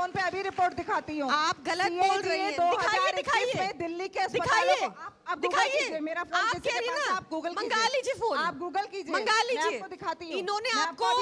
Phone पे अभी report दिखाती हूँ। आप गलत बोल रही हैं। दिखाइए दिल्ली के दिखाइए दिखाइए। मेरा फोन आप किसी कह के रही पास, ना, आप गूगल मंगा लीजिए फोन, आप गूगल कीजिए, मंगा लीजिए। मैं आपको दिखाती हूँ। इन्होंने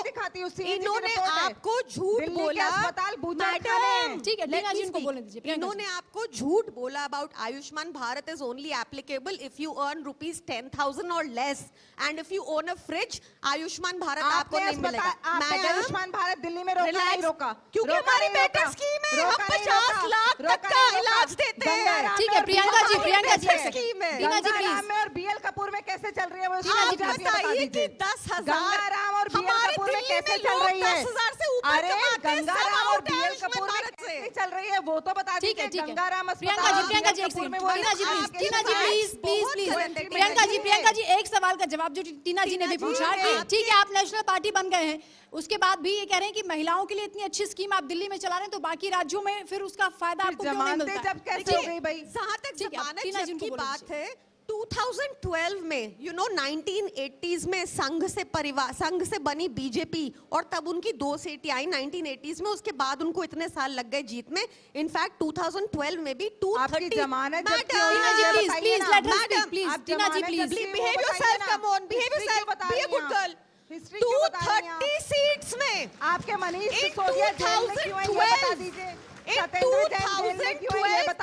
दिखाती हूँ, इन्होंने आपको झूठ बोला। अस्पताल मैडम, ठीक है, टीना जी उनको बोलने दीजिए। इन्होंने आपको झूठ बोला about Ayushman Bharat is only applicable if you earn ₹10,000 और less, and if you own a fridge, Ayushman Bharat आपको नहीं मिलेगा। मैडम, आयुष्मान भारत दिल्ली में रोका, क्योंकि हमारी बेटे स्कीम है, हम 50 लाख तक का इलाज देते हैं। ठीक है प्रियंका जी, प्रियंका जी स्कीम है। टीना जी प्लीज। में और बीएल कपूर में कैसे चल रही है वो? आप बताइए कि 10,000 गंगाराम और बीएल कपूर में कैसे चल रही है? 10,000 से ऊपर अरे गंगाराम और बीएल कपूर में से कैसे चल रही है वो तो बता दीजिए। गंगाराम प्रियंका जी, प्रियंका जी एक second, Tina ji please, Tina ji please please please. Priyanka ji एक सवाल का जवाब जो टीना जी ने भी पूछा कि ठीक है आप नेशनल पार्टी बन गए हैं, उसके बाद भी ये कह रहे हैं कि महिलाओं के लिए इतनी अच्छी स्कीम आप दिल्ली में चला रहे हैं, तो बाकी राज्यों में फिर उसका फायदा आपको क्यों नहीं मिलता? जब कैसे हो गई भाई? जहां तक जमानत की बात है, 2012 में 1980s में संघ से बनी बीजेपी, और तब उनकी 2 सीटें आई 1980s में, उसके बाद उनको इतने साल लग गए जीत में। इनफैक्ट 2012 में भी 230 जमानत Tina ji please please let her speak please. Tina ji please behave yourself, come on, behave yourself, be a good girl. 230 seats में आपके मनीष सिसोदिया जेल में क्यों है ये बता दीजिए।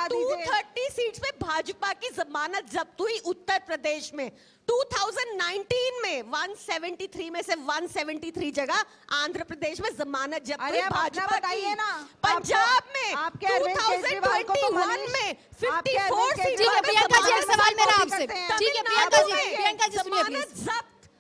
230 सीट्स पे भाजपा की जमानत जब्त हुई उत्तर प्रदेश में। 2019 में 173 में से 173 जगह आंध्र प्रदेश में जमानत जब्त हुई भाजपा की। ना पंजाब में 2021 में 54 सीट। ठीक है प्रियंका जी एक सवाल मेरा आपसे। ठीक है प्रियंका जी सुनिए प्लीज।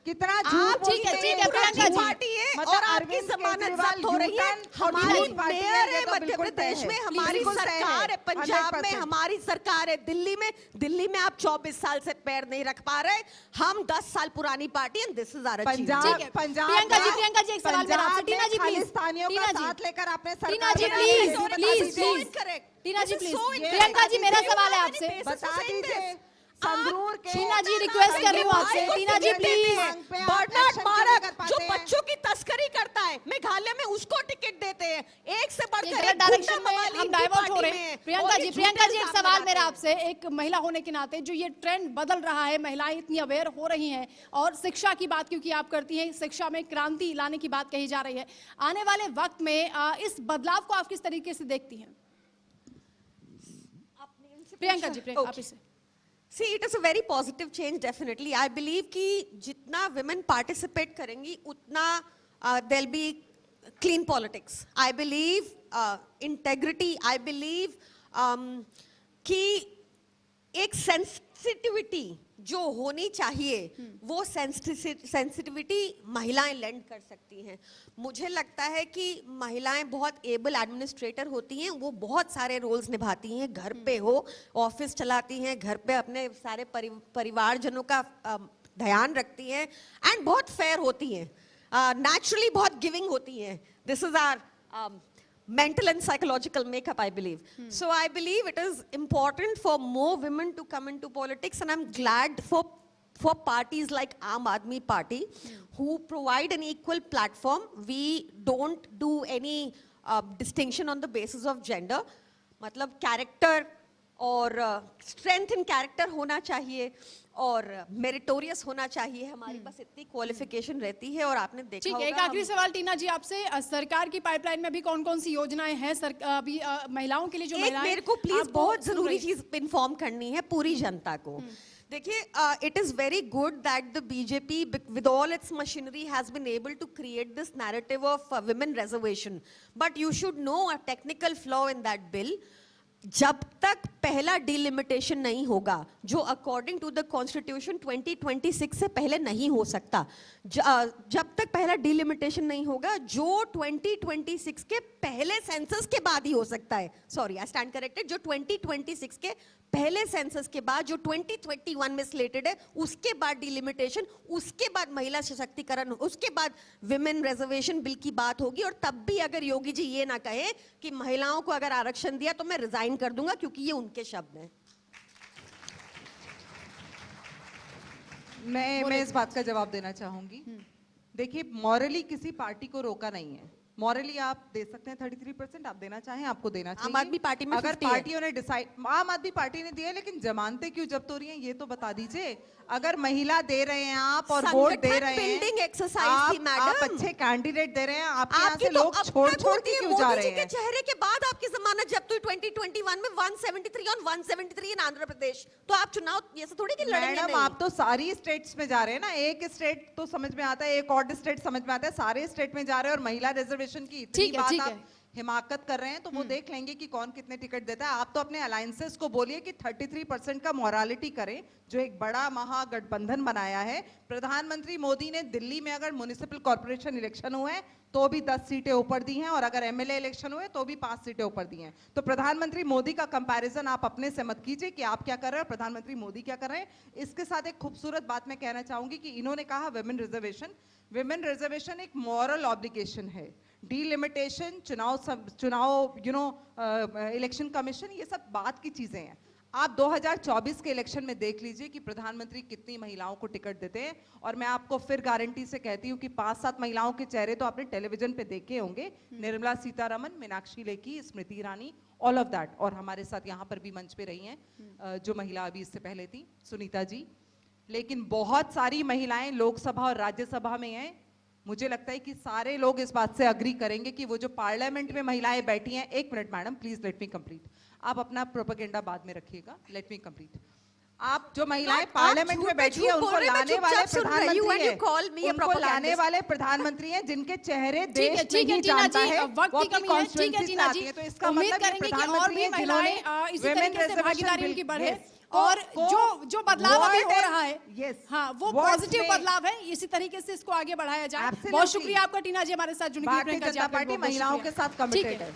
कितना झूठ। ठीक है प्रियंका जी, पार्टी है और आपकी जमानत जब्त हो रही है। हमारी मेयर है मध्य प्रदेश में, हमारी सरकार है पंजाब में, हमारी सरकार है दिल्ली में आप 24 साल से पैर नहीं रख पा रहे। हम 10 साल पुरानी पार्टी हैं। This is our Punjab. Priyanka ji एक सवाल मेरा आपसे। टीना जी प्लीज, टीना जी साथ लेकर आपने Tina ji please please please, Tina ji please. Priyanka ji मेरा सवाल है आपसे, बता दीजिए। संगरूर के टीना जी रिक्वेस्ट कर रही हूँ आपसे, टीना जी प्लीज। बर्नार्ड मार्क जो बच्चों की तस्करी करता है, मेघालय में उसको टिकट देते हैं। एक से बढ़कर एक डायरेक्शन में हम डाइवर्ट हो रहे हैं। प्रियंका जी एक सवाल मेरा आपसे, एक महिला होने के नाते जो ये ट्रेंड बदल रहा है, महिलाएं इतनी अवेयर हो रही हैं, और शिक्षा की बात क्योंकि आप करती हैं, शिक्षा में क्रांति लाने की बात कही जा रही है, आने वाले वक्त में इस बदलाव को आप किस तरीके से देखती हैं? प्रियंका जी आप इसे। See, it is a very positive change, definitely. I believe कि जितना women participate करेंगी, उतना there'll be clean politics. I believe integrity. I believe कि एक sensitivity जो होनी चाहिए, वो सेंसिटिविटी महिलाएं लेंड कर सकती हैं। मुझे लगता है कि महिलाएं बहुत एबल एडमिनिस्ट्रेटर होती हैं, वो बहुत सारे रोल्स निभाती हैं, घर पे हो, ऑफिस चलाती हैं, घर पे अपने सारे परिवारजनों का ध्यान रखती हैं, एंड बहुत फेयर होती हैं, नेचुरली बहुत गिविंग होती हैं। This is our mental and psychological makeup, I believe. So I believe it is important for more women to come into politics, and I'm glad for parties like Aam Aadmi Party who provide an equal platform. We don't do any distinction on the basis of gender. मतलब character और strength in character होना चाहिए, और meritorious होना चाहिए। हमारी बस इतनी क्वालिफिकेशन रहती है। और आपने देखा होगा। एक आखिरी सवाल टीना जी आपसे, सरकार की पाइपलाइन में भी कौन कौन सी योजनाएं हैं अभी महिलाओं के लिए? जो महिलाएं, मेरे को प्लीज बहुत जरूरी चीज इन्फॉर्म करनी है पूरी जनता को। देखिए, it is very good that the BJP with all its machinery has been able to create this narrative of women reservation, but you should know a technical flaw in that bill. जब तक पहला delimitation नहीं होगा, जो according to the constitution 2026 से पहले नहीं हो सकता, जब तक पहला डिलिमिटेशन नहीं होगा, जो 2026 के पहले सेंसस के बाद ही हो सकता है। Sorry, I stand corrected. जो 2026 के पहले सेंसस के बाद, जो 2021 में स्लेटेड है, उसके बाद डिलिमिटेशन, उसके बाद महिला सशक्तिकरण, उसके बाद विमेन रिजर्वेशन बिल की बात होगी। और तब भी अगर योगी जी ये ना कहे कि महिलाओं को अगर आरक्षण दिया तो मैं रिजाइन कर दूंगा, क्योंकि ये उनके शब्द हैं। मैं इस बात का जवाब देना चाहूंगी। देखिए, मॉरली किसी पार्टी को रोका नहीं है, मॉरली आप दे सकते हैं 33%, आप देना चाहें आपको देना चाहिए। आम आदमी पार्टी में अगर 50 है। पार्टियों ने डिसाइड, आम आदमी पार्टी ने दिया है, लेकिन जमानतें क्यों जब्त हो रही हैं ये तो बता दीजिए। अगर महिला दे रहे हैं आप और वोट दे संगठन रहे हैं, building exercise थी, आप मैडम। अच्छे कैंडिडेट दे रहे हैं, आपके यहाँ आपकी से तो लोग अब छोड़ तक छोड़ होती के है, क्यों जा मोदी रहे जी के हैं? चेहरे के बाद आपकी जमानत जब्त हुई 2021 में 173 ऑन 173 इन आंध्र प्रदेश। तो आप चुनाव ये सब थोड़ी कि लड़ेंगे मैडम नहीं। आप तो सारी स्टेट्स में जा रहे हैं ना, एक स्टेट तो समझ में आता है, एक और स्टेट समझ में आता है, सारे स्टेट में जा रहे हैं और महिला रिजर्वेशन की इतनी ठीक है, बात ठीक आप है। हिमाकत कर रहे हैं तो वो देख लेंगे कि कौन कितने टिकट देता है। आप तो अपने अलायंसेस को बोलिए कि 33% का मोरालिटी करें, जो एक बड़ा महागठबंधन बनाया है। प्रधानमंत्री मोदी ने दिल्ली में अगर म्युनिसिपल कॉर्पोरेशन इलेक्शन हुए हैं तो भी 10 सीटें ऊपर दी हैं, और अगर एमएलए इलेक्शन हुए तो भी 5 सीटें ऊपर दी हैं। तो प्रधानमंत्री मोदी का कंपैरिजन आप अपने से मत कीजिए कि आप क्या कर रहे हैं, प्रधानमंत्री मोदी क्या कर रहे हैं। इसके साथ एक खूबसूरत बात मैं कहना चाहूंगी कि इन्होंने कहा विमेन रिजर्वेशन एक मॉरल ऑब्लिगेशन है। डीलिमिटेशन, चुनाव इलेक्शन कमीशन, ये सब बात की चीजें हैं। आप 2024 के इलेक्शन में देख लीजिए कि प्रधानमंत्री कितनी महिलाओं को टिकट देते हैं, और मैं आपको फिर गारंटी से कहती हूँ कि 5-7 महिलाओं के चेहरे तो आपने टेलीविजन पे देखे होंगे। Nirmala Sitharaman, Meenakshi Lekhi, Smriti Irani, all of that. और हमारे साथ यहाँ पर भी मंच पे रही हैं जो महिला अभी इससे पहले थी, सुनीता जी। लेकिन बहुत सारी महिलाएं लोकसभा और राज्यसभा में हैं। मुझे लगता है कि सारे लोग इस बात से अग्री करेंगे कि वो जो पार्लियामेंट में महिलाएं बैठी हैं, एक minute madam please let me complete, आप अपना प्रोपेगेंडा बाद में रखिएगा, लेट मी कंप्लीट। आप जो महिलाएं पार्लियामेंट में बैठी हैं उनको लाने वाले प्रधानमंत्री हैं, उनको लाने वाले प्रधानमंत्री हैं जिनके चेहरे देश नहीं जानता है, वो अपनी कॉन्स्टिट्यूएंसी से आती हैं। तो इसका मतलब ये प्रधानमंत्री हैं जिन्होंने इसी तरीके से भागीदारी उनकी बढ़े, और जो बदलाव अभी हो रहा है, हाँ, वो पॉजिटिव बदलाव है। इसी तरीके से इसको आगे बढ़ाया जाए। बहुत शुक्रिया आपका टीना जी हमारे साथ जुड़ने के लिए। भारतीय जनता पार्टी महिलाओं के साथ कमिटेड है।